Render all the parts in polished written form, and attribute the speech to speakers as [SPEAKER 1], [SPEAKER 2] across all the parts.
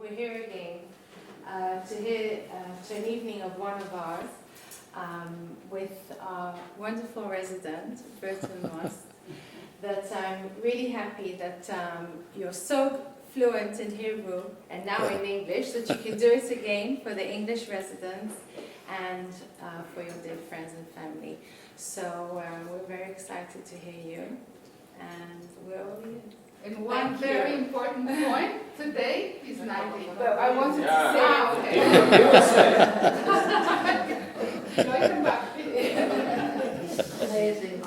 [SPEAKER 1] we're here again to an evening of one of ours with our wonderful resident, Burton that I'm really happy that you're so fluent in Hebrew and now in English that you can do it again for the English residents and for your dear friends and family. So we're very excited to hear you, and we're all ears.
[SPEAKER 2] And one very important point, today is 90.
[SPEAKER 3] But I wanted to say,
[SPEAKER 2] Okay.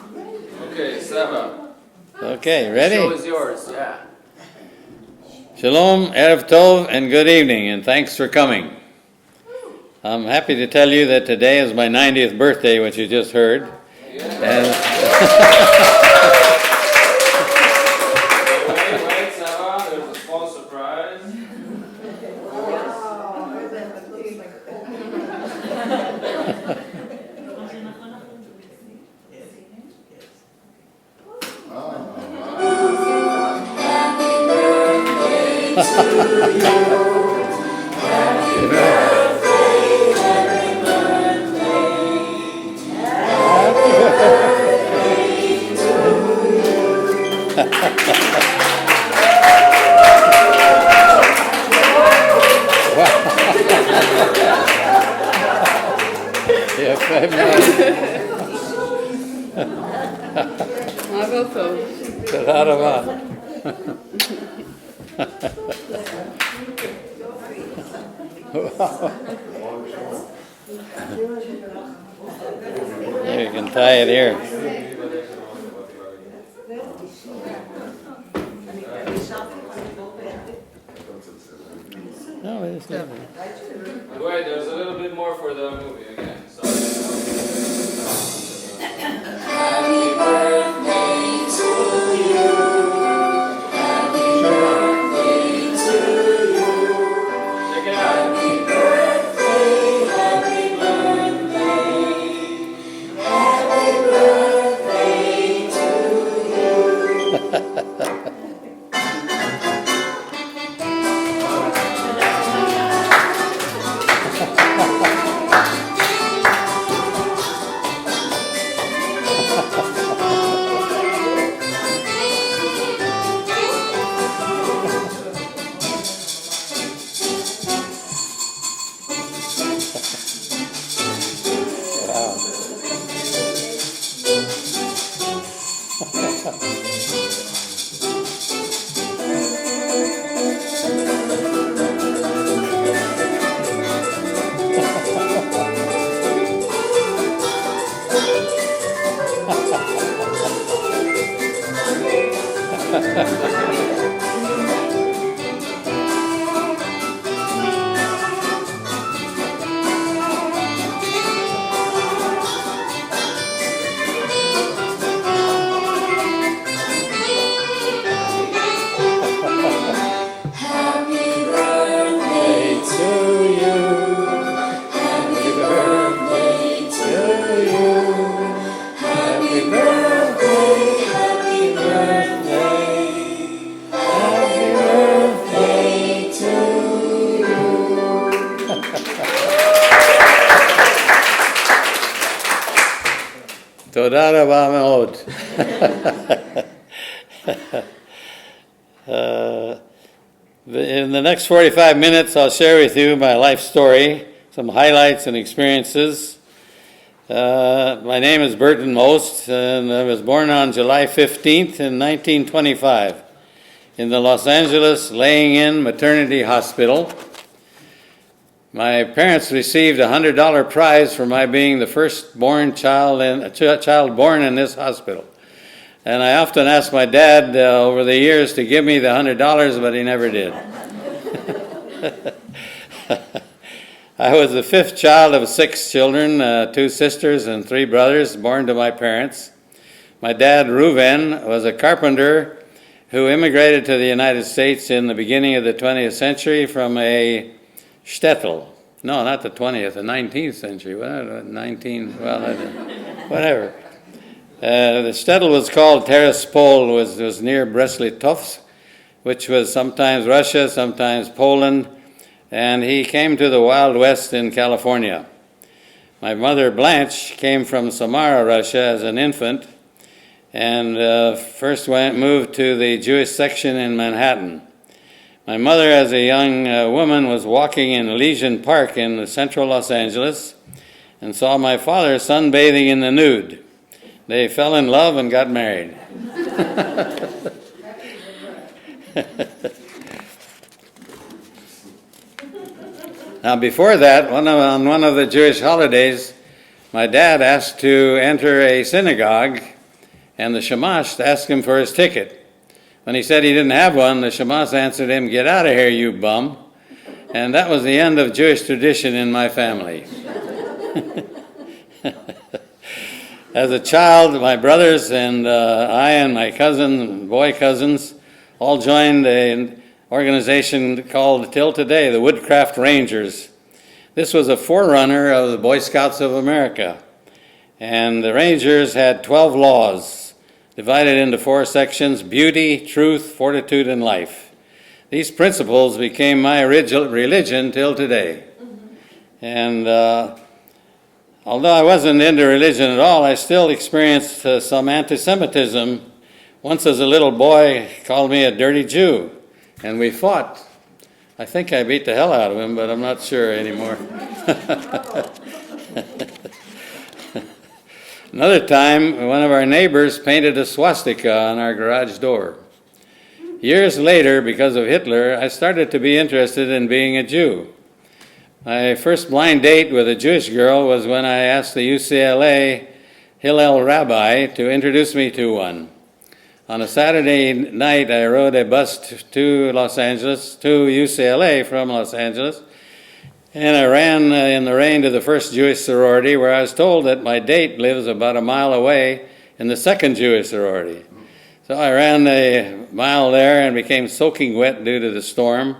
[SPEAKER 4] Okay, Saba.
[SPEAKER 5] Okay, ready?
[SPEAKER 4] The show is yours, yeah.
[SPEAKER 5] Shalom, Erev Tov, and good evening, and thanks for coming. I'm happy to tell you that today is my 90th birthday, which you just heard.
[SPEAKER 4] Yeah.
[SPEAKER 5] And
[SPEAKER 4] Wait, Saba, there's a small surprise.
[SPEAKER 5] תודה רבה. You can tie it here. No, it's not.
[SPEAKER 4] Wait, there's a little bit more for the movie again. Sorry.
[SPEAKER 6] Happy birthday to you. Happy birthday to you.
[SPEAKER 4] Check it out.
[SPEAKER 6] Happy birthday, happy birthday. Happy birthday to you. Happy birthday to you. Happy birthday to you. Happy birthday, happy birthday. Happy birthday to you.
[SPEAKER 5] תודה רבה מאוד. In the next 45 minutes, I'll share with you my life story, some highlights and experiences. My name is Burton Most, and I was born on July 15th in 1925 in the Los Angeles Laying-In Maternity Hospital. My parents received a $100 prize for my being the first child born in this hospital. And I often asked my dad over the years to give me the $100, but he never did. I was the fifth child of 6 children, 2 sisters and 3 brothers born to my parents. My dad, Reuven, was a carpenter who immigrated to the United States in the beginning of the 20th century from a shtetl. No, not the 20th, the 19th century. Whatever. The shtetl was called Tiraspol, was near Brest-Litovsk, which was sometimes Russia, sometimes Poland, and he came to the Wild West in California. My mother, Blanche, came from Samara, Russia as an infant, and first moved to the Jewish section in Manhattan. My mother, as a young woman, was walking in Elysian Park in central Los Angeles and saw my father sunbathing in the nude. They fell in love and got married. Now, before that, on one of the Jewish holidays, my dad asked to enter a synagogue, and the shamash asked him for his ticket. When he said he didn't have one, the shamash answered him, "Get out of here, you bum." And that was the end of Jewish tradition in my family. As a child, my brothers and I and my boy cousins, all joined an organization called, till today, the Woodcraft Rangers. This was a forerunner of the Boy Scouts of America. And the Rangers had 12 laws, divided into 4 sections: beauty, truth, fortitude, and life. These principles became my religion till today. And although I wasn't into religion at all, I still experienced some anti-Semitism. Once as a little boy, he called me a dirty Jew, and we fought. I think I beat the hell out of him, but I'm not sure anymore. Another time, one of our neighbors painted a swastika on our garage door. Years later, because of Hitler, I started to be interested in being a Jew. My first blind date with a Jewish girl was when I asked the UCLA Hillel rabbi to introduce me to one. On a Saturday night, I rode a bus to UCLA from Los Angeles, and I ran in the rain to the first Jewish sorority, where I was told that my date lives about a mile away in the second Jewish sorority. So I ran a mile there and became soaking wet due to the storm.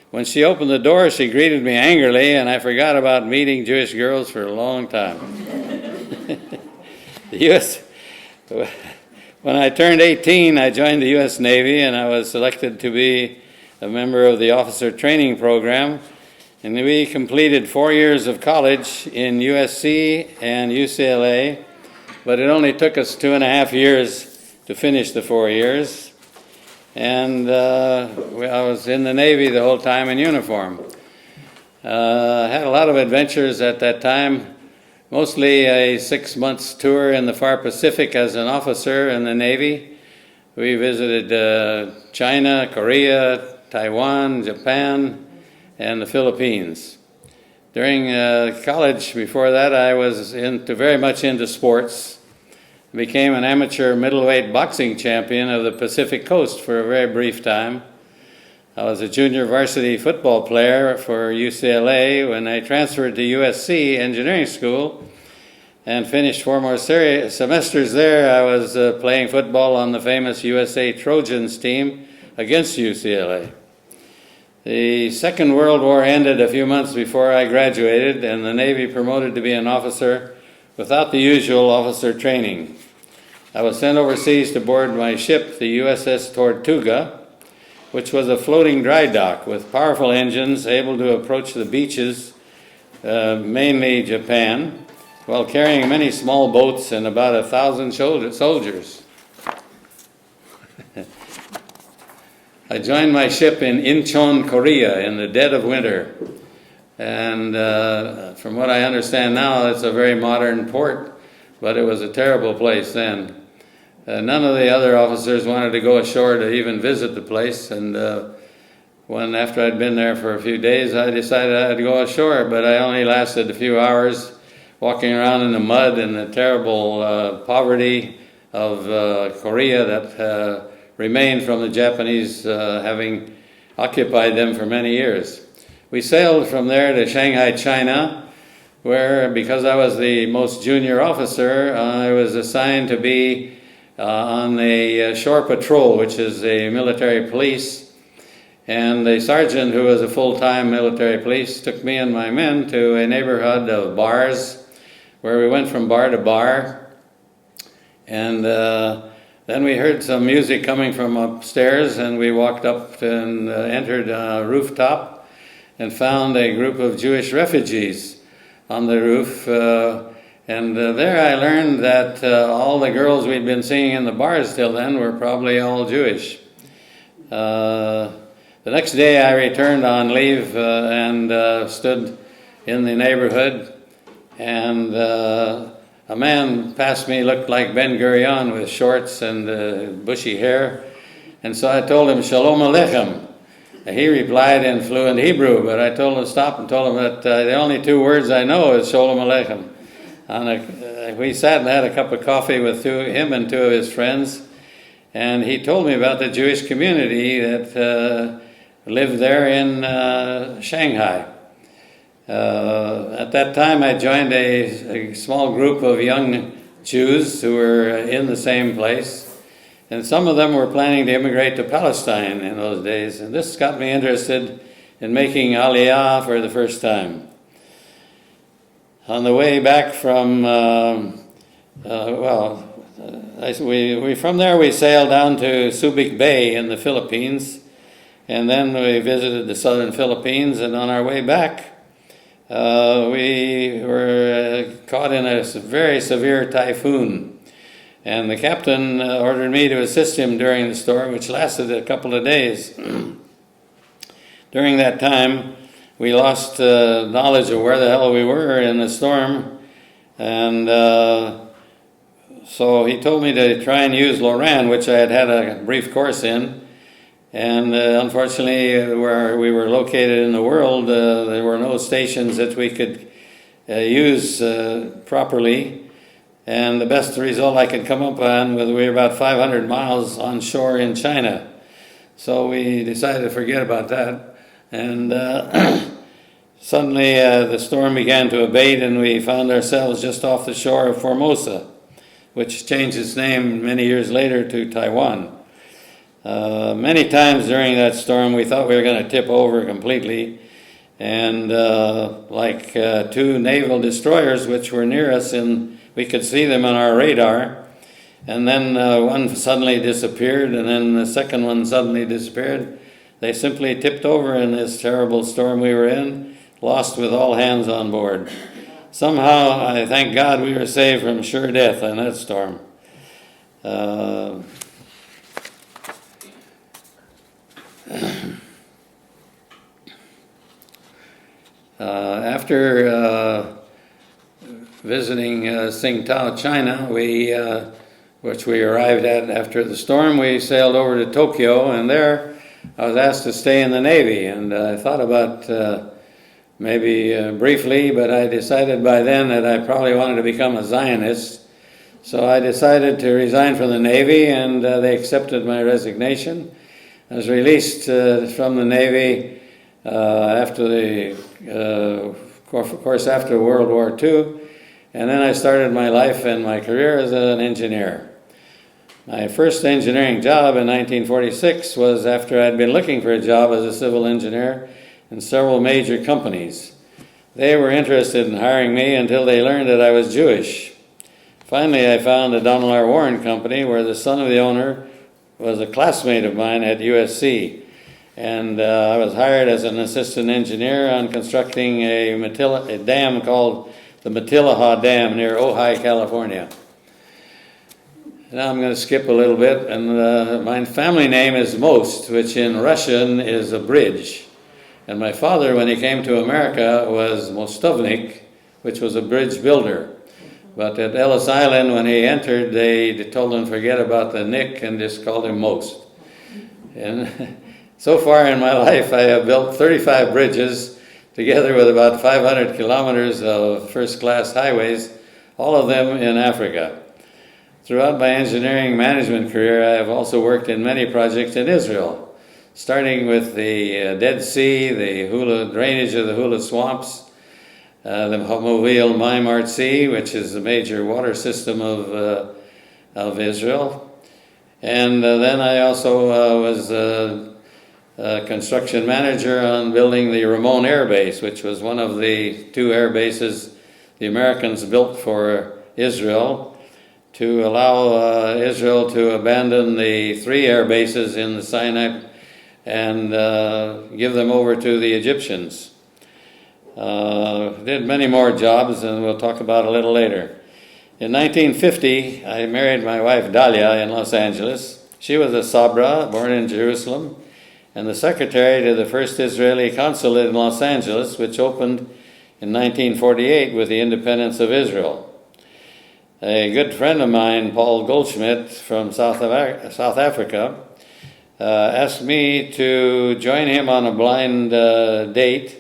[SPEAKER 5] When she opened the door, she greeted me angrily, and I forgot about meeting Jewish girls for a long time. When I turned 18, I joined the U.S. Navy, and I was selected to be a member of the officer training program. And we completed 4 years of college in USC and UCLA, but it only took us 2.5 years to finish the 4 years. And I was in the Navy the whole time in uniform. I had a lot of adventures at that time, mostly a 6-month tour in the far Pacific as an officer in the Navy. We visited China, Korea, Taiwan, Japan, and the Philippines. During college, before that, I was very much into sports. Became an amateur middleweight boxing champion of the Pacific Coast for a very brief time. I was a junior varsity football player for UCLA when I transferred to USC Engineering School and finished 4 more semesters there. I was playing football on the famous USA Trojans team against UCLA. The Second World War ended a few months before I graduated, and the Navy promoted to be an officer without the usual officer training. I was sent overseas to board my ship, the USS Tortuga, which was a floating dry dock with powerful engines able to approach the beaches, mainly Japan, while carrying many small boats and about 1,000 soldiers. I joined my ship in Incheon, Korea in the dead of winter. And from what I understand now, it's a very modern port, but it was a terrible place then. None of the other officers wanted to go ashore to even visit the place, and after I'd been there for a few days, I decided I'd go ashore, but I only lasted a few hours walking around in the mud and the terrible poverty of Korea that remained from the Japanese having occupied them for many years. We sailed from there to Shanghai, China, where, because I was the most junior officer, I was assigned to be on a shore patrol, which is a military police. And the sergeant, who was a full-time military police, took me and my men to a neighborhood of bars, where we went from bar to bar. And then we heard some music coming from upstairs, and we walked up and entered a rooftop. and found a group of Jewish refugees on the roof. And there I learned that all the girls we'd been seeing in the bars till then were probably all Jewish. The next day I returned on leave and stood in the neighborhood, and a man passed me, looked like Ben Gurion with shorts and bushy hair, and so I told him, Shalom Aleichem. He replied in fluent Hebrew, but I told him to stop and told him that the only two words I know is Shalom Aleichem. We sat and had a cup of coffee with him and two of his friends, and he told me about the Jewish community that lived there in Shanghai. At that time I joined a small group of young Jews who were in the same place, and some of them were planning to immigrate to Palestine in those days, and this got me interested in making Aliyah for the first time. On the way back from, from there we sailed down to Subic Bay in the Philippines, and then we visited the southern Philippines, and on our way back we were caught in a very severe typhoon, and the captain ordered me to assist him during the storm, which lasted a couple of days. During that time we lost knowledge of where the hell we were in the storm, and so he told me to try and use Loran, which I had a brief course in, and unfortunately where we were located in the world there were no stations that we could use properly, and the best result I could come up on was we were about 500 miles onshore in China. So we decided to forget about that, and suddenly the storm began to abate, and we found ourselves just off the shore of Formosa, which changed its name many years later to Taiwan. Many times during that storm we thought we were going to tip over completely, and two naval destroyers which were near us, and we could see them on our radar, and then one suddenly disappeared, and then the second one suddenly disappeared. They simply tipped over in this terrible storm we were in, lost with all hands on board. Somehow, I thank God we were saved from sure death in that storm. After visiting Tsingtao, China, which we arrived at after the storm, we sailed over to Tokyo, and there I was asked to stay in the Navy, and I thought about maybe briefly, but I decided by then that I probably wanted to become a Zionist, so I decided to resign from the Navy, and they accepted my resignation. I was released from the Navy after after World War II, and then I started my life and my career as an engineer. My first engineering job in 1946 was after I'd been looking for a job as a civil engineer in several major companies. They were interested in hiring me until they learned that I was Jewish. Finally, I found the Donald R. Warren Company, where the son of the owner was a classmate of mine at USC. And I was hired as an assistant engineer on constructing a dam called the Matilaha Dam near Ojai, California. Now I'm going to skip a little bit, and my family name is Most, which in Russian is a bridge. And my father, when he came to America, was Mostovnik, which was a bridge builder. But at Ellis Island, when he entered, they told him to forget about the Nick and just called him Most. And so far in my life, I have built 35 bridges, together with about 500 kilometers of first-class highways, all of them in Africa. Throughout my engineering management career, I have also worked in many projects in Israel, starting with the Dead Sea, the Hula drainage of the Hula swamps, the Mobile Mime Artsy, which is the major water system of Israel. And then I also was a construction manager on building the Ramon Air Base, which was one of the two air bases the Americans built for Israel to allow Israel to abandon the 3 air bases in the Sinai and give them over to the Egyptians. Did many more jobs, and we'll talk about a little later. In 1950, I married my wife Dahlia in Los Angeles. She was a Sabra, born in Jerusalem, and the secretary to the first Israeli consulate in Los Angeles, which opened in 1948 with the independence of Israel. A good friend of mine, Paul Goldschmidt from South Africa, asked me to join him on a blind date,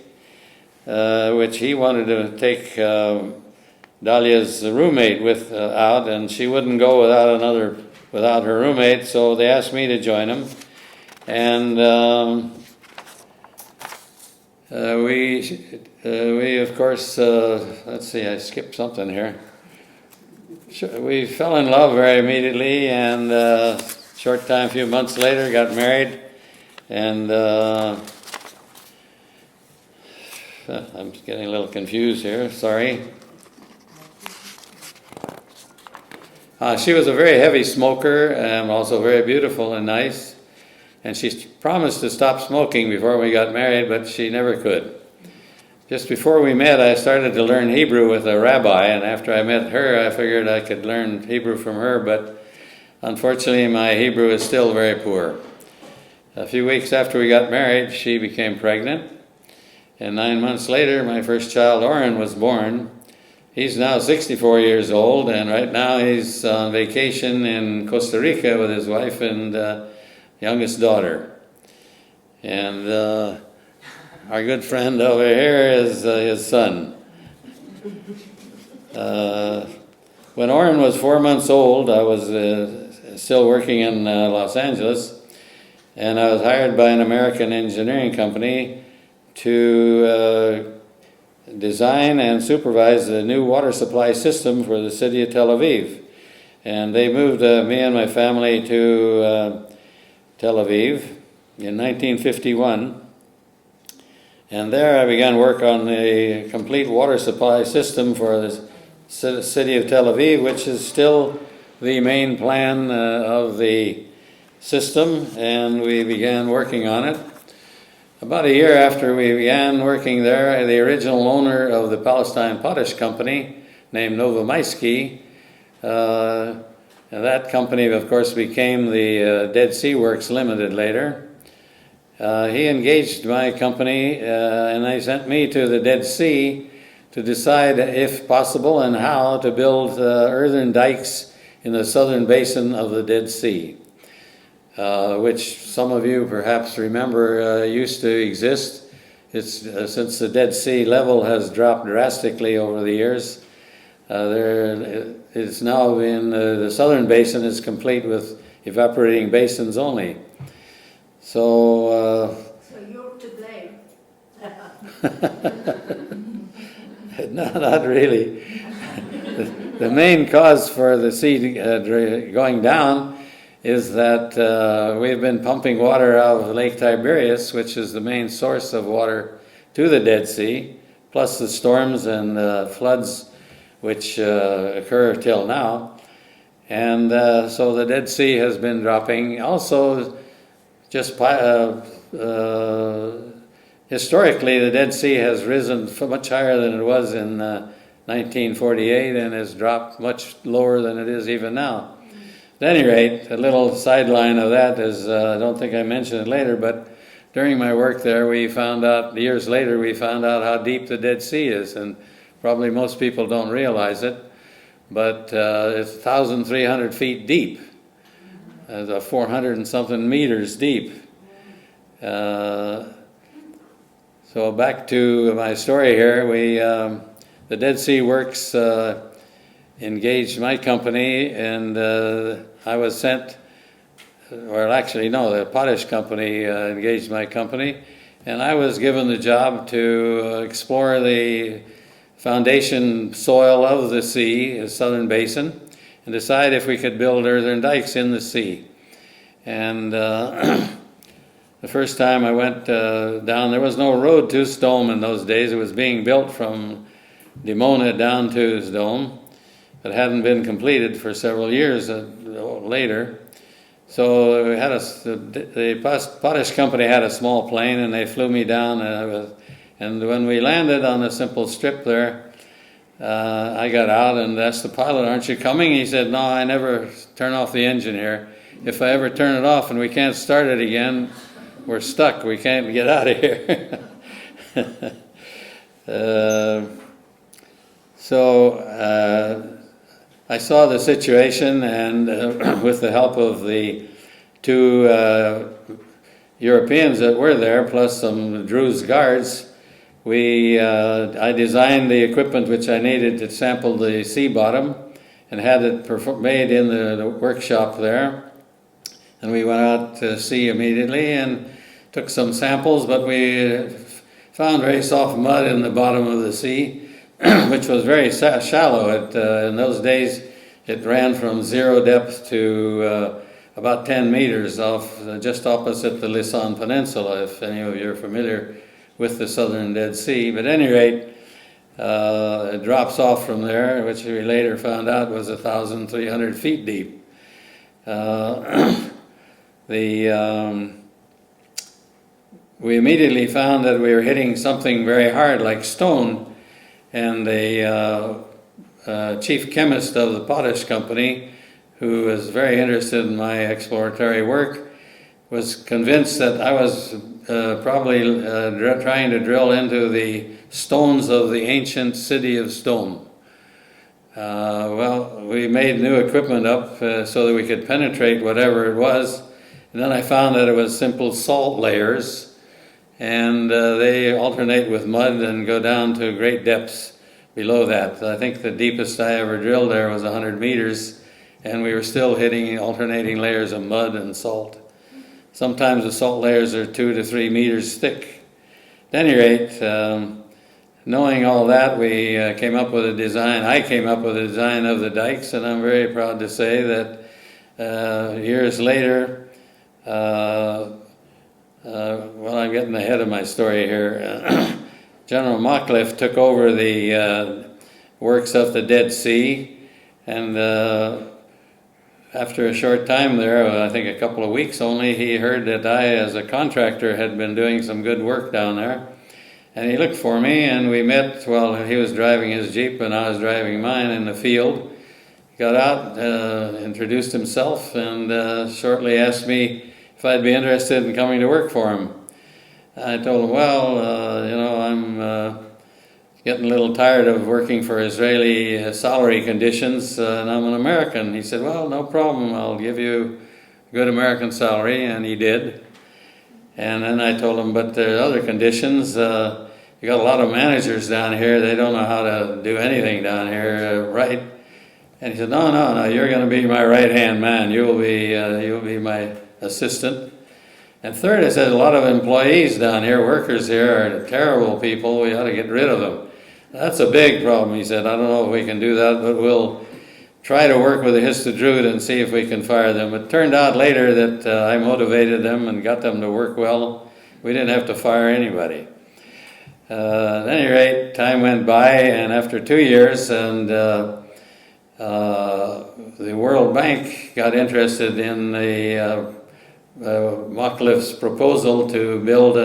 [SPEAKER 5] which he wanted to take Dahlia's roommate out, and she wouldn't go without her roommate, so they asked me to join them. And we of course, let's see, I skipped something here. We fell in love very immediately, and short time, a few months later, got married, and I'm getting a little confused here, sorry. She was a very heavy smoker, and also very beautiful and nice, and she promised to stop smoking before we got married, but she never could. Just before we met, I started to learn Hebrew with a rabbi, and after I met her, I figured I could learn Hebrew from her, but unfortunately my Hebrew is still very poor. A few weeks after we got married, she became pregnant, and 9 months later, my first child, Oren, was born. He's now 64 years old, and right now he's on vacation in Costa Rica with his wife and youngest daughter. And our good friend over here is his son. When Oren was 4 months old, I was still working in Los Angeles, and I was hired by an American engineering company to design and supervise the new water supply system for the city of Tel Aviv. And they moved me and my family to Tel Aviv in 1951. And there I began work on the complete water supply system for the city of Tel Aviv, which is still the main plan of the system, and we began working on it. About a year after we began working there, the original owner of the Palestine Potash Company, named Novomaisky, and that company, of course, became the Dead Sea Works Limited later. He engaged my company, and they sent me to the Dead Sea to decide, if possible and how, to build earthen dikes in the southern basin of the Dead Sea, which some of you perhaps remember used to exist. It's since the Dead Sea level has dropped drastically over the years. It's now in the southern basin is complete with evaporating basins only. So
[SPEAKER 1] you're to blame.
[SPEAKER 5] Not really. The main cause for the sea going down is that we've been pumping water out of Lake Tiberias, which is the main source of water to the Dead Sea, plus the storms and floods which occur till now. And so the Dead Sea has been dropping. Also, just historically, the Dead Sea has risen much higher than it was in 1948 and has dropped much lower than it is even now. At any rate, a little sideline of that is, I don't think I mentioned it later, but during my work there, we found out, years later, we found out how deep the Dead Sea is, and probably most people don't realize it, but it's 1,300 feet deep. 400 and something meters deep. So back to my story here, the Dead Sea Works engaged my company, and I was sent, or actually no, the potash company engaged my company, and I was given the job to explore the foundation soil of the sea, the southern basin, and decide if we could build earthen dikes in the sea. And the first time I went down, there was no road to Sdom in those days. It was being built from Dimona down to Sdom. It hadn't been completed for several years later. So we had the potash company had a small plane, and they flew me down. And when we landed on a simple strip there, I got out and asked the pilot, "Aren't you coming?" He said, "No, I never turn off the engine here. If I ever turn it off and we can't start it again, we're stuck. We can't get out of here." I saw the situation, and with the help of the two Europeans that were there, plus some Druze guards, I designed the equipment which I needed to sample the sea bottom, and had it made in the workshop there. And we went out to sea immediately and took some samples, but we found very soft mud in the bottom of the sea, which was very shallow. In those days, it ran from 0 depth to about 10 meters just opposite the Lisan Peninsula, if any of you are familiar with the southern Dead Sea. But at any rate, it drops off from there, which we later found out was 1,300 feet deep. We immediately found that we were hitting something very hard, like stone, and the chief chemist of the potash company, who was very interested in my exploratory work, was convinced that I was probably trying to drill into the stones of the ancient city of stone. Well, we made new equipment up so that we could penetrate whatever it was, and then I found that it was simple salt layers, and they alternate with mud and go down to great depths below that. I think the deepest I ever drilled there was 100 meters, and we were still hitting alternating layers of mud and salt. Sometimes the salt layers are 2 to 3 meters thick. At any rate, knowing all that, we came up with a design. I came up with a design of the dikes, and I'm very proud to say that years later, well, I'm getting ahead of my story here. General Mockliff took over the works of the Dead Sea, and after a short time there, I think a couple of weeks only, he heard that I, as a contractor, had been doing some good work down there. And he looked for me, and we met while he was driving his Jeep and I was driving mine in the field. He got out, introduced himself, and shortly asked me if I'd be interested in coming to work for him. I told him, well, I'm getting a little tired of working for Israeli salary conditions, and I'm an American. He said, well, no problem, I'll give you a good American salary, and he did. And then I told him, but there are other conditions. You got a lot of managers down here, they don't know how to do anything down here right. And he said, no, you're going to be my right-hand man. You'll be my assistant. And third, I said, a lot of employees down here, workers here, are terrible people. We ought to get rid of them. That's a big problem, he said. I don't know if we can do that, but we'll try to work with the Histadrut and see if we can fire them. It turned out later that I motivated them and got them to work well. We didn't have to fire anybody. At any rate, time went by, and after 2 years, and the World Bank got interested in the Mockliff's proposal to build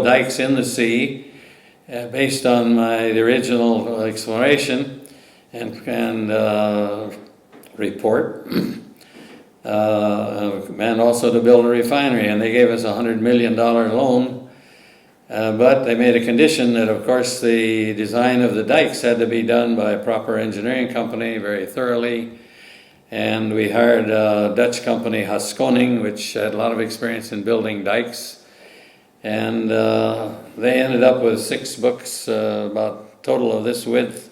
[SPEAKER 5] dikes in the sea based on the original exploration and report, and also to build a refinery. And they gave us a $100 million loan, but they made a condition that, of course, the design of the dikes had to be done by a proper engineering company very thoroughly. And we hired a Dutch company, Haskoning, which had a lot of experience in building dikes. And they ended up with 6 books, about total of this width.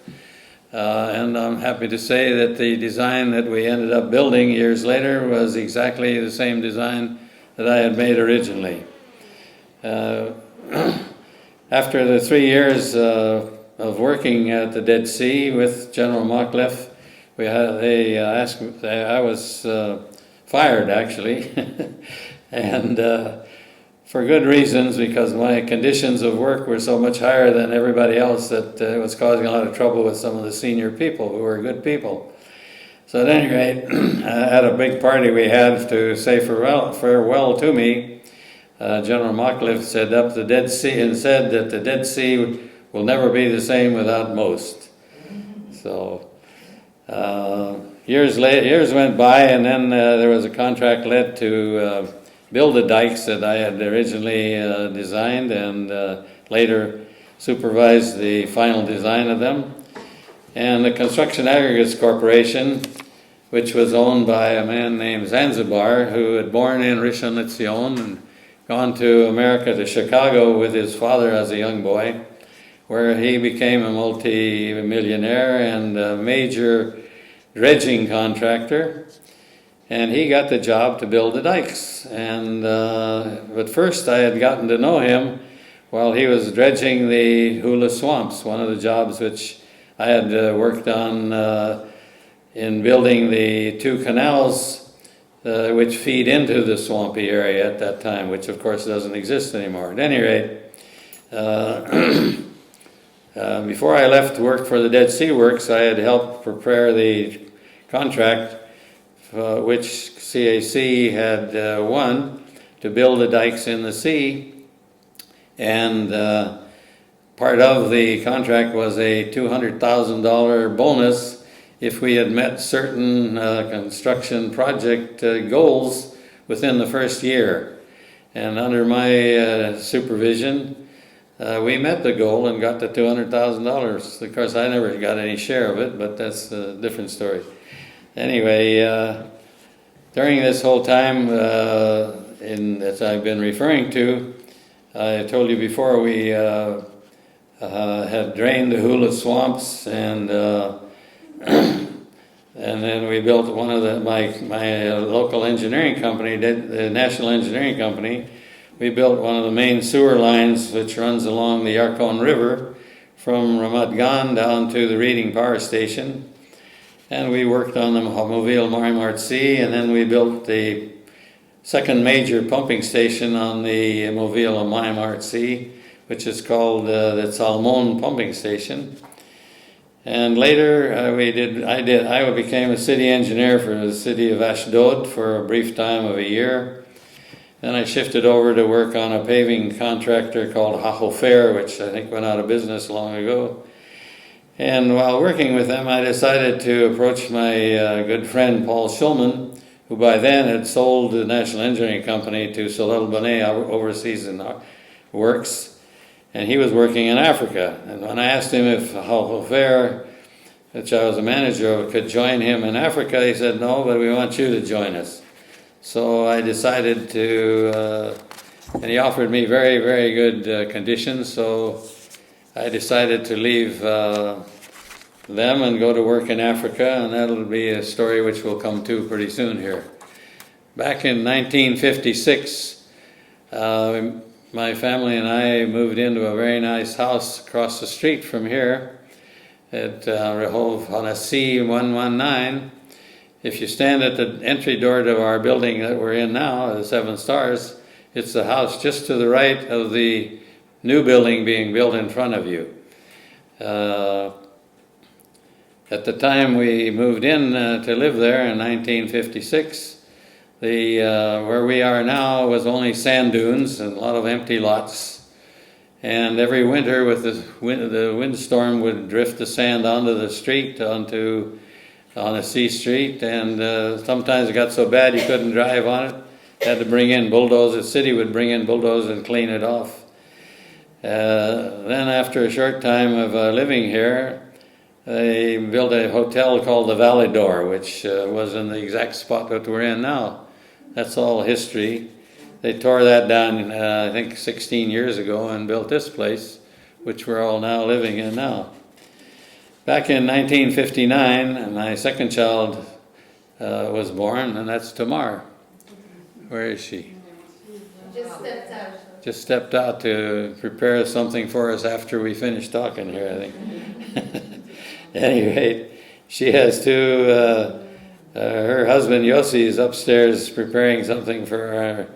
[SPEAKER 5] And I'm happy to say that the design that we ended up building years later was exactly the same design that I had made originally. After the 3 years of working at the Dead Sea with General Mockliff, I was fired, actually, and for good reasons, because my conditions of work were so much higher than everybody else that it was causing a lot of trouble with some of the senior people who were good people. So at any rate, at a big party we had to say farewell to me, General Mockliff said up the Dead Sea and said that the Dead Sea will never be the same without Most. So years went by, and then there was a contract let to build the dikes that I had originally designed, and later supervised the final design of them. And the Construction Aggregates Corporation, which was owned by a man named Zanzibar, who had born in Rishon LeZion and gone to America, to Chicago, with his father as a young boy, where he became a multi-millionaire and a major dredging contractor. And he got the job to build the dikes. And but first I had gotten to know him while he was dredging the Hula Swamps, one of the jobs which I had worked on in building the 2 canals which feed into the swampy area at that time, which of course doesn't exist anymore. At any rate, before I left to work for the Dead Sea Works, I had helped prepare the contract which CAC had won to build the dikes in the sea. And part of the contract was a $200,000 bonus if we had met certain construction project goals within the first year. And under my supervision, we met the goal and got the $200,000. Of course, I never got any share of it, but that's a different story. Anyway, during this whole time that I've been referring to, I told you before, we had drained the Hula Swamps, and then we built one of my local engineering company, the National Engineering Company. We built one of the main sewer lines which runs along the Yarkon River from Ramat Gan down to the Reading Power Station. And we worked on the Mobile Marimart Sea, and then we built the second major pumping station on the Mobile Marimart Sea, which is called the Salmon Pumping Station. And later I became a city engineer for the city of Ashdod for a brief time of a year. Then I shifted over to work on a paving contractor called Hahofer, which I think went out of business long ago. And while working with them, I decided to approach my good friend Paul Schulman, who by then had sold the National Engineering Company to Solel Bonnet overseas in works, and he was working in Africa. And when I asked him if Hahofer, which I was a manager of, could join him in Africa, he said, "No, but we want you to join us." So I decided to, and he offered me very, very good conditions, so I decided to leave them and go to work in Africa, and that'll be a story which will come to pretty soon here. Back in 1956, my family and I moved into a very nice house across the street from here at Rehov Hanassi 119. If you stand at the entry door to our building that we're in now, the 7 Stars, it's the house just to the right of the new building being built in front of you. At the time we moved in to live there in 1956, where we are now was only sand dunes and a lot of empty lots. And every winter with the windstorm would drift the sand onto the street, on a C Street, and sometimes it got so bad you couldn't drive on it. Had to bring in bulldozers. The city would bring in bulldozers and clean it off. Then after a short time of living here, they built a hotel called the Validor, which was in the exact spot that we're in now. That's all history. They tore that down, I think 16 years ago, and built this place, which we're all now living in now. Back in 1959, my second child was born, and that's Tamar. Where is she?
[SPEAKER 2] Just stepped out.
[SPEAKER 5] Just stepped out to prepare something for us after we finish talking here, I think. At any rate, she has 2, her husband Yossi is upstairs preparing something for our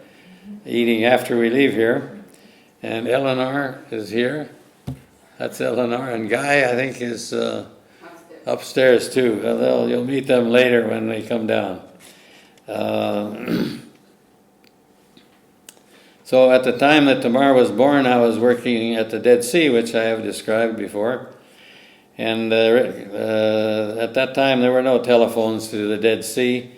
[SPEAKER 5] eating after we leave here. And Eleanor is here. That's Eleanor. And Guy, I think, is upstairs too. You'll meet them later when they come down. So at the time that Tamar was born, I was working at the Dead Sea, which I have described before. And at that time, there were no telephones to the Dead Sea.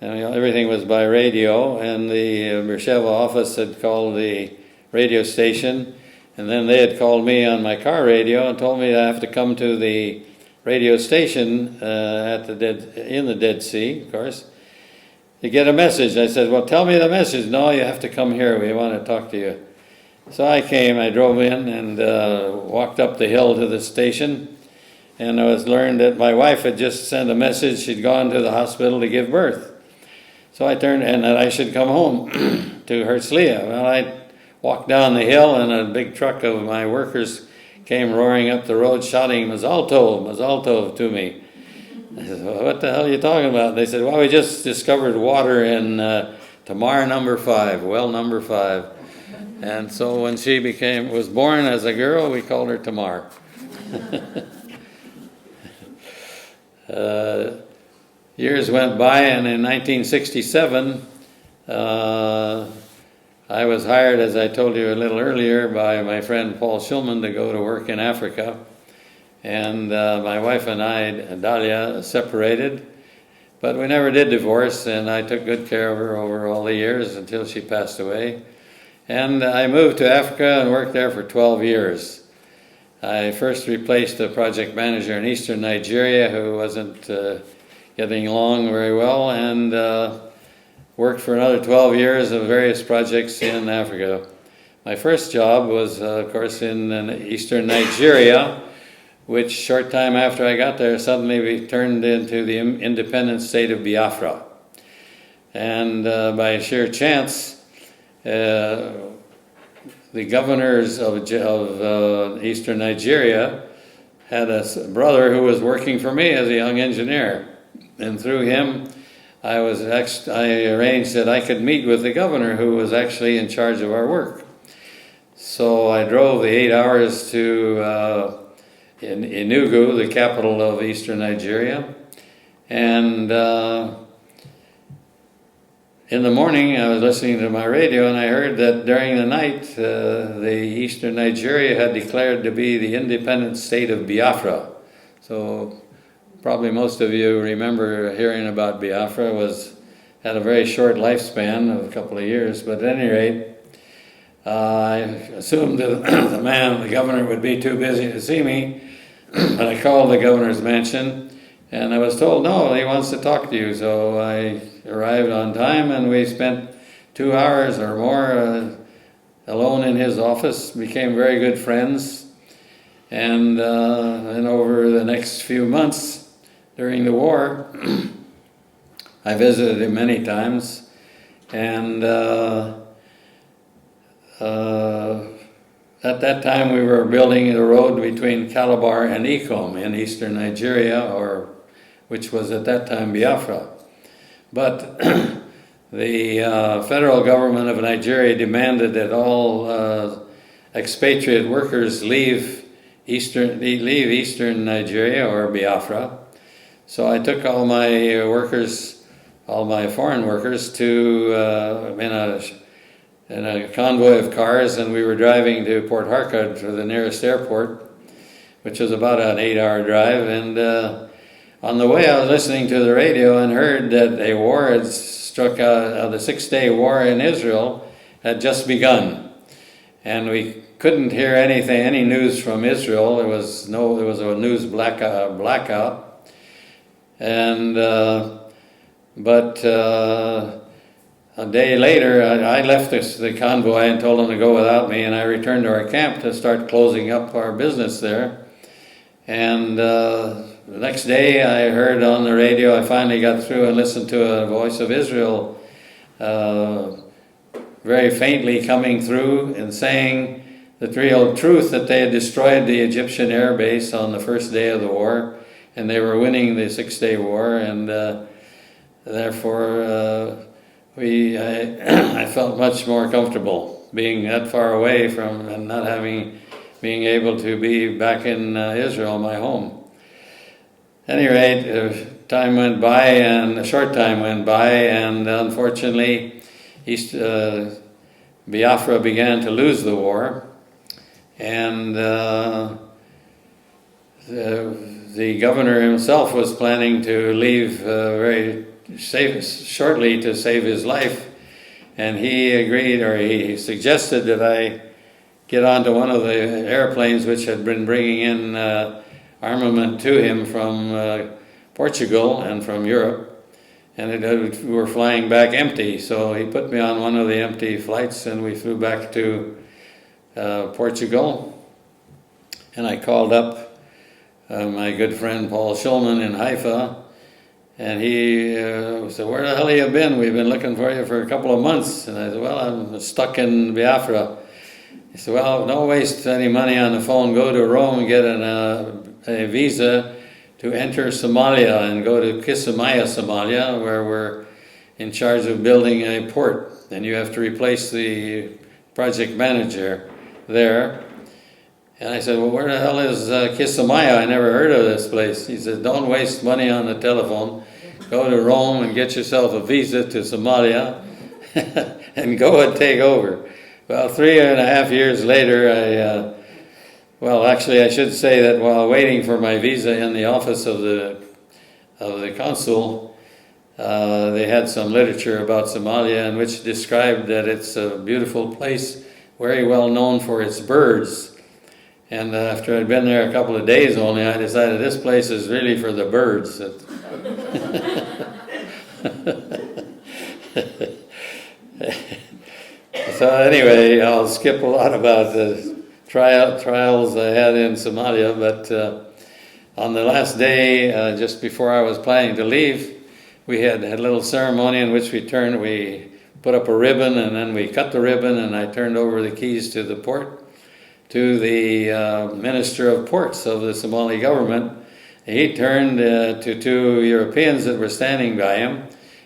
[SPEAKER 5] And, everything was by radio. And the Beersheba office had called the radio station. And then they had called me on my car radio and told me I have to come to the radio station in the Dead Sea, of course, to get a message. I said, well, tell me the message. No, you have to come here. We want to talk to you. So I came, I drove in and walked up the hill to the station. And I was learned that my wife had just sent a message. She'd gone to the hospital to give birth. So I turned, and that I should come home to Herzliya. Well, I walked down the hill, and a big truck of my workers came roaring up the road shouting, Mazal Tov, Mazal Tov to me. I said, well, what the hell are you talking about? They said, well, we just discovered water in Tamar number 5, well number 5. And so when she was born as a girl, we called her Tamar. Years went by, and in 1967, I was hired, as I told you a little earlier, by my friend Paul Schulman to go to work in Africa. And my wife and I, Dahlia, separated, but we never did divorce, and I took good care of her over all the years until she passed away. And I moved to Africa and worked there for 12 years. I first replaced a project manager in eastern Nigeria who wasn't getting along very well, and worked for another 12 years of various projects in Africa. My first job was, of course, in eastern Nigeria, which short time after I got there suddenly we turned into the independent state of Biafra. And by sheer chance, the governors of eastern Nigeria had a brother who was working for me as a young engineer. And through him, I arranged that I could meet with the governor who was actually in charge of our work. So I drove the 8 hours to Enugu, the capital of eastern Nigeria. And in the morning, I was listening to my radio, and I heard that during the night, the eastern Nigeria had declared to be the independent state of Biafra. So probably most of you remember hearing about Biafra. Had a very short lifespan of a couple of years, but at any rate, I assumed that the governor would be too busy to see me, but I called the governor's mansion, and I was told, no, he wants to talk to you. So I arrived on time, and we spent 2 hours or more alone in his office, became very good friends, and over the next few months during the war, I visited him many times, and at that time we were building the road between Calabar and Ikom in eastern Nigeria, which was at that time Biafra. But the federal government of Nigeria demanded that all expatriate workers leave eastern Nigeria or Biafra. So I took all my foreign workers to in a convoy of cars, and we were driving to Port Harcourt, to the nearest airport, which was about an 8-hour drive. And on the way, I was listening to the radio and heard that a war had struck out. The 6-day war in Israel had just begun, and we couldn't hear any news from Israel. There was a news blackout, and but. A day later, I left the convoy and told them to go without me, and I returned to our camp to start closing up our business there. And the next day, I heard on the radio, I finally got through and listened to a voice of Israel very faintly coming through and saying the real truth that they had destroyed the Egyptian air base on the first day of the war, and they were winning the 6-day war, and therefore I felt much more comfortable being that far away from and not being able to be back in Israel, my home. any rate, time went by, and a short time went by, and unfortunately, Biafra began to lose the war, and the governor himself was planning to leave shortly to save his life, and he agreed, or he suggested that I get onto one of the airplanes which had been bringing in armament to him from Portugal and from Europe, and we were flying back empty, so he put me on one of the empty flights, and we flew back to Portugal, and I called up my good friend Paul Schulman in Haifa, and he said, "Where the hell have you been? We've been looking for you for a couple of months." And I said, "Well, I'm stuck in Biafra." He said, "Well, don't waste any money on the phone. Go to Rome and get a visa to enter Somalia and go to Kismayo, Somalia, where we're in charge of building a port. And you have to replace the project manager there." And I said, "Well, where the hell is Kismayo? I never heard of this place." He said, "Don't waste money on the telephone. Go to Rome and get yourself a visa to Somalia and go and take over." Well, 3.5 years later, actually I should say that while waiting for my visa in the office of the consul, they had some literature about Somalia in which described that it's a beautiful place, very well known for its birds. And after I'd been there a couple of days only, I decided this place is really for the birds. So anyway, I'll skip a lot about the trials I had in Somalia, but on the last day, just before I was planning to leave, we had a little ceremony in which we put up a ribbon, and then we cut the ribbon, and I turned over the keys to the port to the Minister of Ports of the Somali government. He turned to two Europeans that were standing by him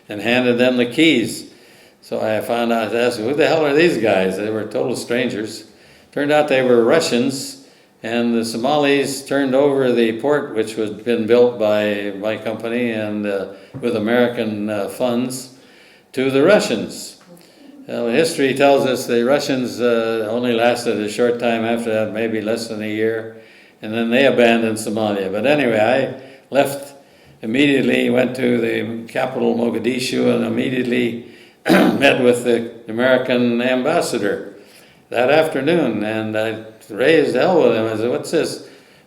[SPEAKER 5] and handed them the keys. So I found out, I asked, "Who the hell are these guys?" They were total strangers. Turned out they were Russians, and the Somalis turned over the port, which had been built by my company and with American funds, to the Russians. History tells us the Russians only lasted a short time after that, maybe less than a year, and then they abandoned Somalia. But anyway, I left immediately, went to the capital, Mogadishu, and immediately met with the American ambassador that afternoon, and I raised hell with him. I said, "What's this?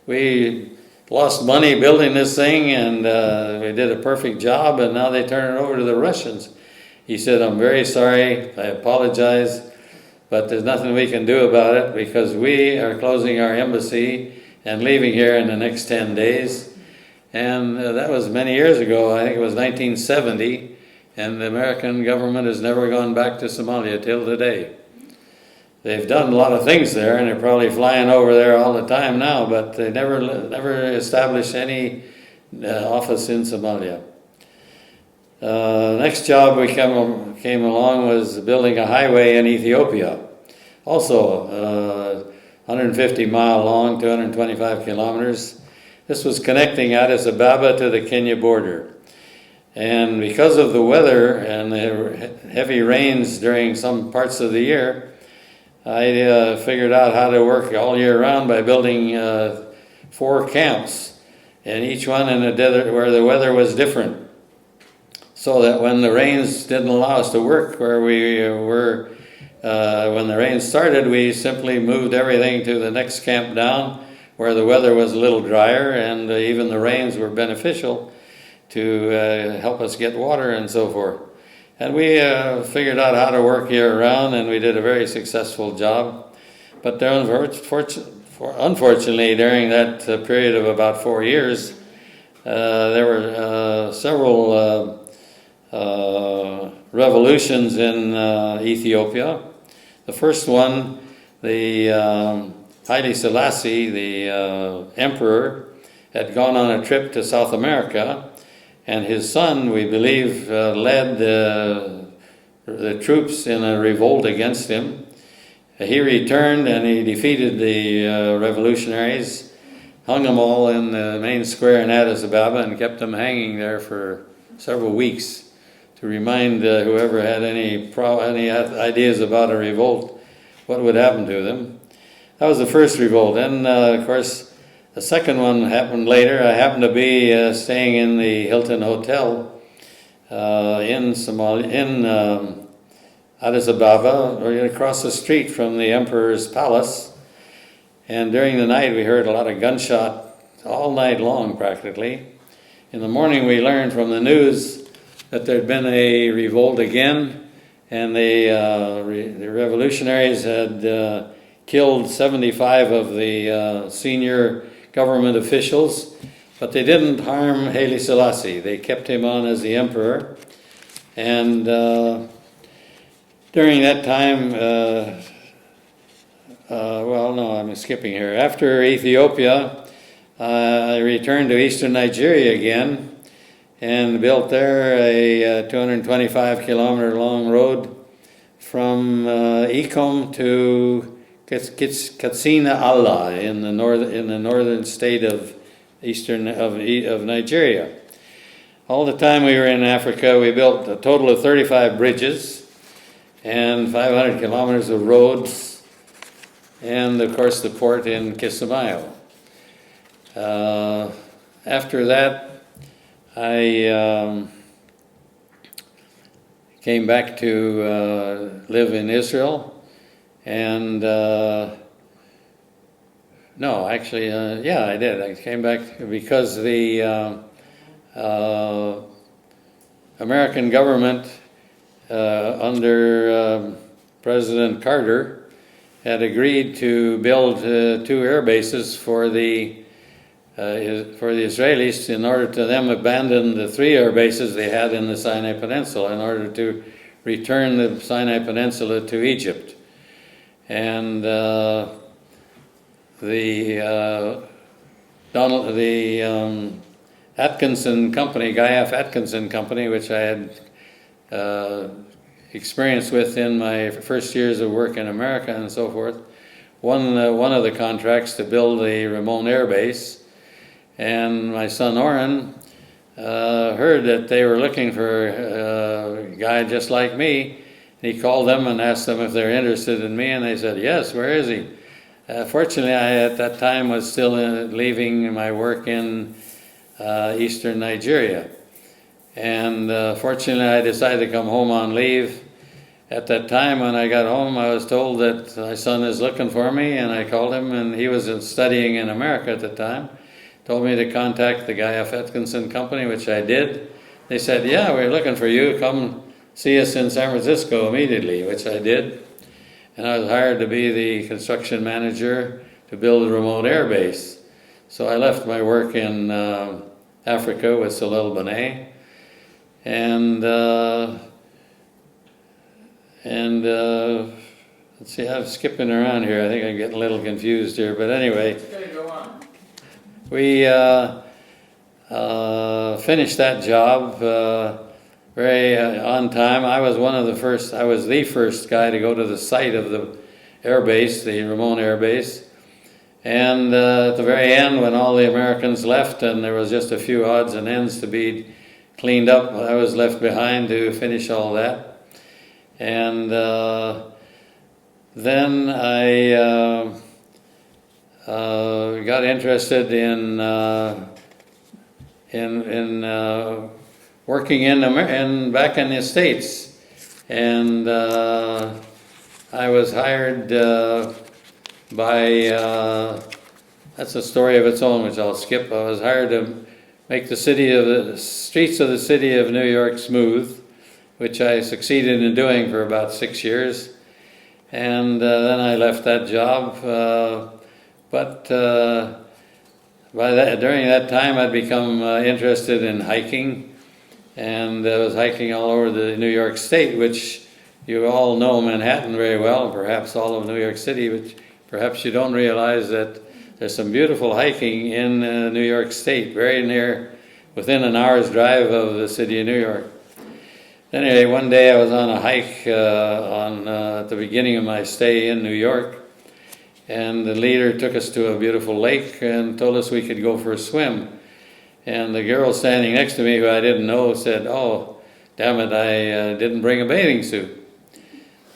[SPEAKER 5] We lost money building this thing, and we did a perfect job, and now they turn it over to the Russians." He said, "I'm very sorry, I apologize, but there's nothing we can do about it because we are closing our embassy and leaving here in the next 10 days. And that was many years ago. I think it was 1970, and the American government has never gone back to Somalia till today. They've done a lot of things there, and they're probably flying over there all the time now, but they never established any office in Somalia. Next job we came along was building a highway in Ethiopia, also 150 mile long, 225 kilometers. This was connecting Addis Ababa to the Kenya border. And because of the weather and the heavy rains during some parts of the year, I figured out how to work all year round by building 4 camps, and each one in a desert where the weather was different. So that when the rains didn't allow us to work where we were, when the rain started, we simply moved everything to the next camp down where the weather was a little drier, and even the rains were beneficial to help us get water and so forth. And we figured out how to work year-round, and we did a very successful job. But unfortunately, during that period of about 4 years, there were several revolutions in Ethiopia. The first one, the Haile Selassie, the emperor, had gone on a trip to South America, and his son, we believe, led the troops in a revolt against him. He returned and he defeated the revolutionaries, hung them all in the main square in Addis Ababa and kept them hanging there for several weeks to remind whoever had any ideas about a revolt what would happen to them. That was the first revolt. Then, of course, the second one happened later. I happened to be staying in the Hilton Hotel in Addis Ababa, or across the street from the Emperor's Palace. And during the night, we heard a lot of gunshot all night long, practically. In the morning, we learned from the news that there'd been a revolt again, and the revolutionaries had killed 75 of the senior government officials, but they didn't harm Haile Selassie. They kept him on as the emperor. And during that time, I'm skipping here. After Ethiopia, I returned to eastern Nigeria again and built there a 225 kilometer long road from Ikom to Katsina Allah in the northern state of Nigeria. All the time we were in Africa, we built a total of 35 bridges and 500 kilometers of roads, and of course the port in Kismayo. After that, I came back to live in Israel, and I did. I came back because the American government under President Carter had agreed to build 2 air bases for the Israelis in order to them abandon the 3 air bases they had in the Sinai Peninsula in order to return the Sinai Peninsula to Egypt. And the Atkinson Company, Guy F. Atkinson Company, which I had experience with in my first years of work in America and so forth, won one of the contracts to build a Ramon Air Base. And my son Oren heard that they were looking for a guy just like me. He called them and asked them if they're interested in me, and they said, yes, where is he? Fortunately, I at that time was still leaving my work in eastern Nigeria. And fortunately, I decided to come home on leave. At that time, when I got home, I was told that my son is looking for me, and I called him, and he was studying in America at the time. Told me to contact the Guy F. Atkinson Company, which I did. They said, yeah, we're looking for you. Come see us in San Francisco immediately, which I did. And I was hired to be the construction manager to build a remote air base. So I left my work in Africa with Salil Benet, and let's see, I'm skipping around here. I think I'm getting a little confused here, but anyway.
[SPEAKER 3] Okay, go on.
[SPEAKER 5] We finished that job very on time. I was the first guy to go to the site of the air base, the Ramon Air Base. And at the very end, when all the Americans left and there was just a few odds and ends to be cleaned up, I was left behind to finish all that. And then I got interested in working back in the States, and I was hired by. That's a story of its own, which I'll skip. I was hired to make the streets of the city of New York smooth, which I succeeded in doing for about 6 years, and then I left that job. But during that time, I'd become interested in hiking, and I was hiking all over the New York State, which you all know Manhattan very well, perhaps all of New York City, but perhaps you don't realize that there's some beautiful hiking in New York State, very near, within an hour's drive of the city of New York. Anyway, one day I was on a hike at the beginning of my stay in New York, and the leader took us to a beautiful lake and told us we could go for a swim. And the girl standing next to me, who I didn't know, said, "Oh, damn it, I didn't bring a bathing suit."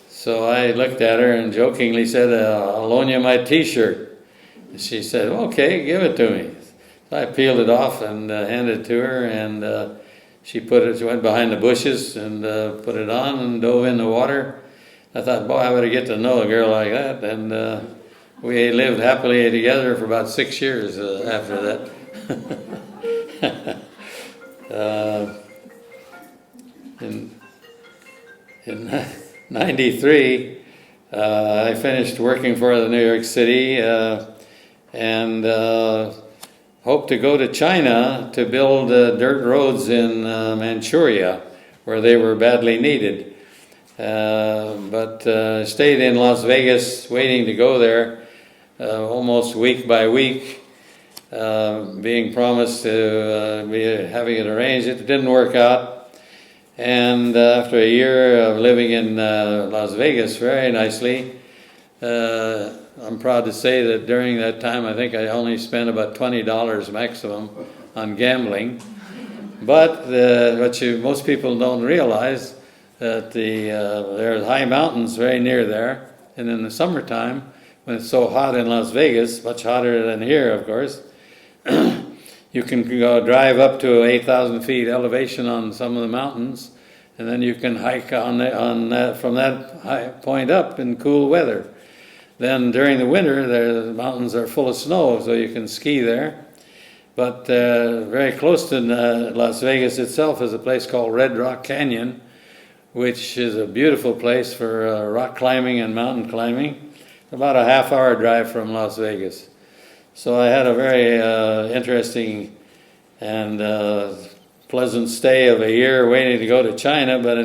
[SPEAKER 5] So I looked at her and jokingly said, "I'll loan you my t-shirt." And she said, "Okay, give it to me." So I peeled it off and handed it to her, and she went behind the bushes and put it on and dove in the water. I thought, boy, I better get to know a girl like that. And we lived happily together for about 6 years after that. In 93, I finished working for the New York City and hoped to go to China to build dirt roads in Manchuria, where they were badly needed. But stayed in Las Vegas waiting to go there almost week by week, being promised to be having it arranged. It didn't work out. And after a year of living in Las Vegas very nicely, I'm proud to say that during that time I think I only spent about $20 maximum on gambling. But most people don't realize that there are high mountains very near there, and in the summertime, when it's so hot in Las Vegas, much hotter than here, of course, you can go drive up to 8,000 feet elevation on some of the mountains, and then you can hike from that high point up in cool weather. Then during the winter, the mountains are full of snow, so you can ski there. But very close to Las Vegas itself is a place called Red Rock Canyon, which is a beautiful place for rock climbing and mountain climbing. About a half-hour drive from Las Vegas. So I had a very interesting and pleasant stay of a year waiting to go to China, but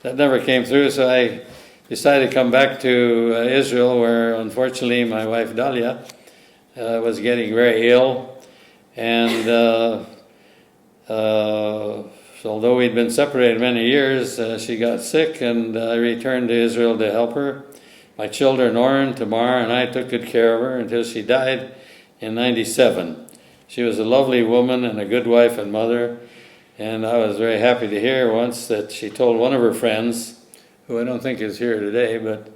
[SPEAKER 5] that never came through. So I decided to come back to Israel, where unfortunately my wife Dahlia was getting very ill, and so although we'd been separated many years, she got sick, and I returned to Israel to help her. My children, Oren, Tamar, and I took good care of her until she died in '97. She was a lovely woman and a good wife and mother, and I was very happy to hear once that she told one of her friends, who I don't think is here today, but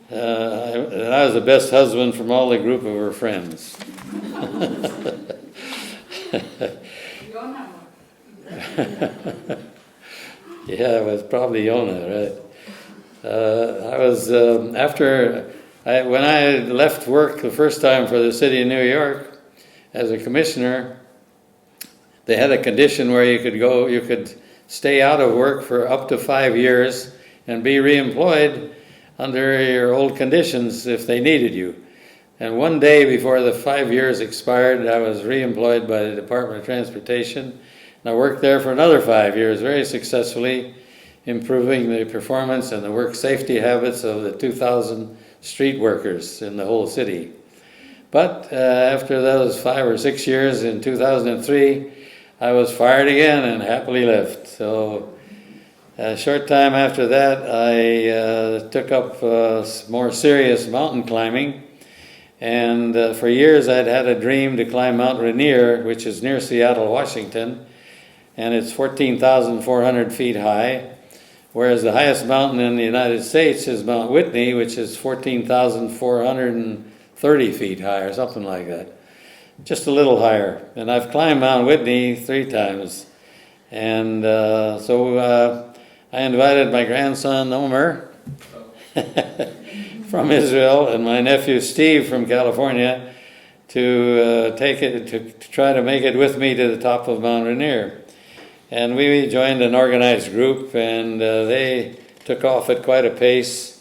[SPEAKER 5] that I was the best husband from all the group of her friends. Yeah, it was probably Yonah, right? I was when I left work the first time for the city of New York as a commissioner, they had a condition where you could stay out of work for up to 5 years and be reemployed under your old conditions if they needed you. And one day before the 5 years expired, I was reemployed by the Department of Transportation. And I worked there for another 5 years very successfully, improving the performance and the work safety habits of the 2,000 street workers in the whole city. But after those 5 or 6 years in 2003, I was fired again and happily left. So a short time after that, I took up more serious mountain climbing. And for years, I'd had a dream to climb Mount Rainier, which is near Seattle, Washington. And it's 14,400 feet high. Whereas the highest mountain in the United States is Mount Whitney, which is 14,430 feet high, or something like that. Just a little higher. And I've climbed Mount Whitney 3 times. And so I invited my grandson, Omer, from Israel, and my nephew, Steve, from California, to try to make it with me to the top of Mount Rainier. And we joined an organized group, and they took off at quite a pace.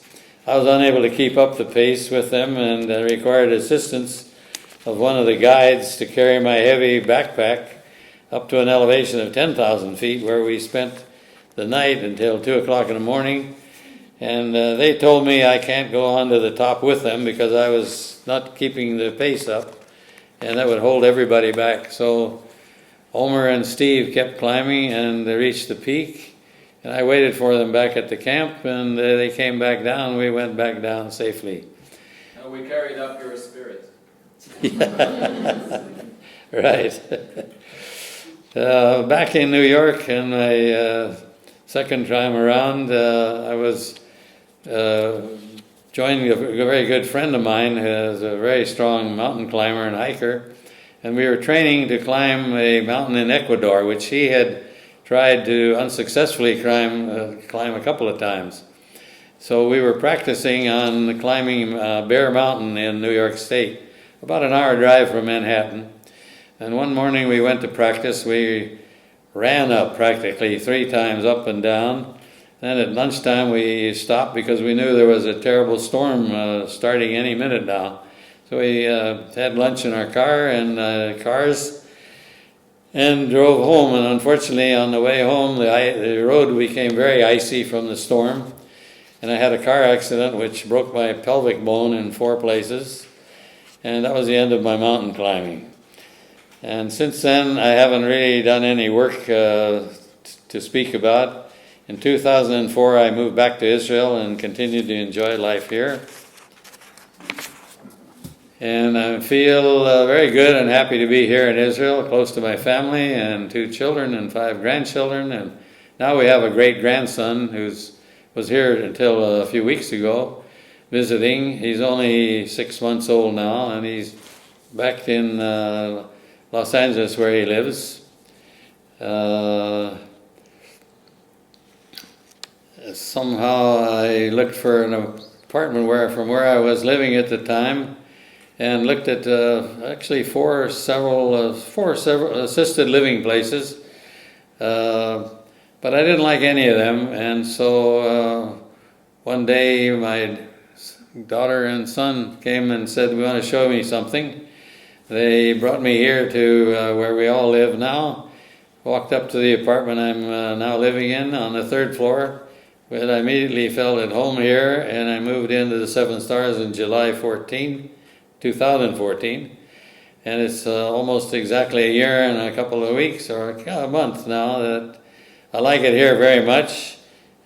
[SPEAKER 5] I was unable to keep up the pace with them, and required assistance of one of the guides to carry my heavy backpack up to an elevation of 10,000 feet, where we spent the night until 2 o'clock in the morning. And they told me I can't go on to the top with them because I was not keeping the pace up, and that would hold everybody back. So Omer and Steve kept climbing, and they reached the peak, and I waited for them back at the camp, and they came back down. We went back down safely.
[SPEAKER 4] we carried up your spirit.
[SPEAKER 5] Right. Back in New York, in my second time around, I was joining a very good friend of mine who is a very strong mountain climber and hiker, and we were training to climb a mountain in Ecuador, which he had tried to unsuccessfully climb a couple of times. So we were practicing on climbing Bear Mountain in New York State, about an hour drive from Manhattan. And one morning we went to practice. We ran up practically 3 times up and down. Then at lunchtime we stopped because we knew there was a terrible storm starting any minute now. So we had lunch in our car and cars and drove home. And unfortunately on the way home the road became very icy from the storm. And I had a car accident which broke my pelvic bone in 4 places. And that was the end of my mountain climbing. And since then, I haven't really done any work to speak about. In 2004, I moved back to Israel and continued to enjoy life here. And I feel very good and happy to be here in Israel, close to my family and 2 children and 5 grandchildren. And now we have a great-grandson who was here until a few weeks ago visiting. He's only 6 months old now, and he's back in Los Angeles where he lives. Somehow I looked for an apartment from where I was living at the time, and looked at actually four assisted living places, but I didn't like any of them. And so one day my daughter and son came and said, "We want to show me something." They brought me here to where we all live now. Walked up to the apartment I'm now living in on the 3rd floor. But I immediately felt at home here, and I moved into the 7 Stars in July 2014. And it's almost exactly a year and a couple of weeks, or a month now, that I like it here very much.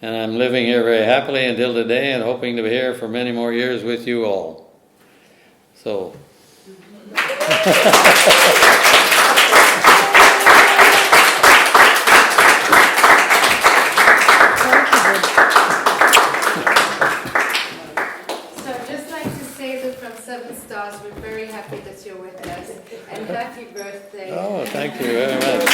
[SPEAKER 5] And I'm living here very happily until today, and hoping to be here for many more years with you all. So.
[SPEAKER 1] So I'd just like to say that from 7 Stars, we're very happy that you're with us, and happy birthday.
[SPEAKER 5] Oh, thank you very much.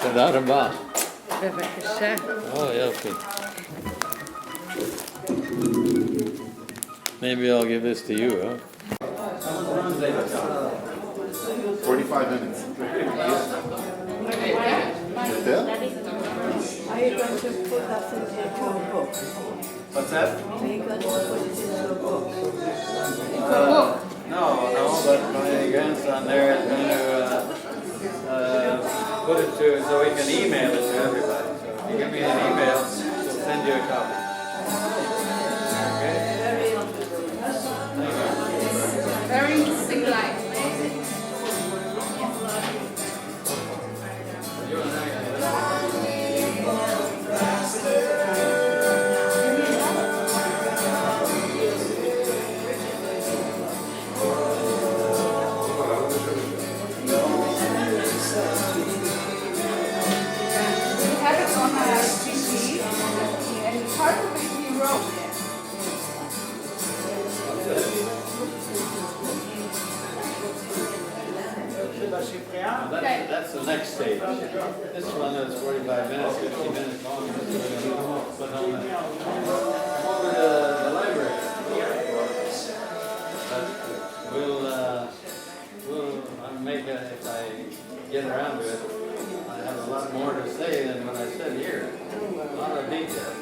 [SPEAKER 5] תודה רבה.
[SPEAKER 1] בבקשה.
[SPEAKER 5] Oh, יופי. Maybe I'll give this to you, huh?
[SPEAKER 7] 45 minutes. Yeah?
[SPEAKER 6] Are you going to put that into your book?
[SPEAKER 5] What's that?
[SPEAKER 6] Are you going to put it into a book?
[SPEAKER 5] No, but my grandson there is going to put it to, so we can email it to everybody. So if you give me an email, we'll send you a copy. Okay?
[SPEAKER 2] Very interesting life. We have it on our CD, and part of it we wrote.
[SPEAKER 5] That's the next stage. This one is 45 minutes, 50 minutes long. This is going to put on the, come over to the library. But I'll make it, if I get around to it, I have a lot more to say than what I said here. A lot of detail.